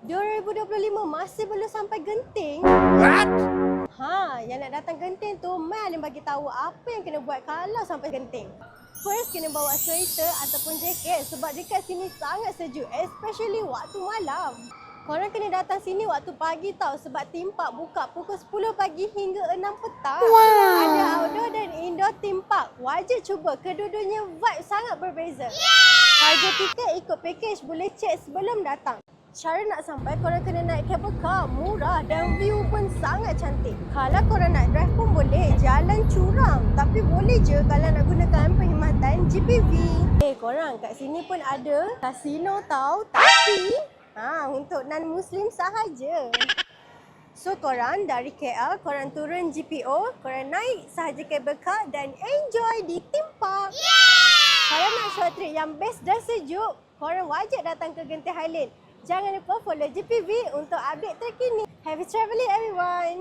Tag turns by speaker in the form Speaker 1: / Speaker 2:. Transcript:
Speaker 1: 2025 masih belum sampai Genting.
Speaker 2: What?
Speaker 1: Yang nak datang Genting tu, Mai Alim bagi tahu apa yang kena buat kalau sampai Genting. First, kena bawa sweater ataupun jaket sebab dekat sini sangat sejuk, especially waktu malam. Korang kena datang sini waktu pagi tau sebab theme park buka pukul 10 pagi hingga 6 petang.
Speaker 2: Wow.
Speaker 1: Ada outdoor dan indoor theme park. Wajib cuba, kedua-duanya vibe sangat berbeza. Harga tiket ikut package boleh cek sebelum datang. Cara nak sampai, korang kena naik cable car, murah dan view pun sangat cantik. Kalau korang nak drive pun boleh, jalan curam. Tapi boleh je kalau nak gunakan perkhidmatan GPV. Korang kat sini pun ada kasino tau, tapi untuk non-Muslim sahaja. So korang dari KL, korang turun GPO, korang naik sahaja cable car dan enjoy di theme park. Kalau nak short trip yang best dan sejuk, korang wajib datang ke Genting Highland. Jangan lupa follow GPV untuk update terkini. Happy travelling everyone!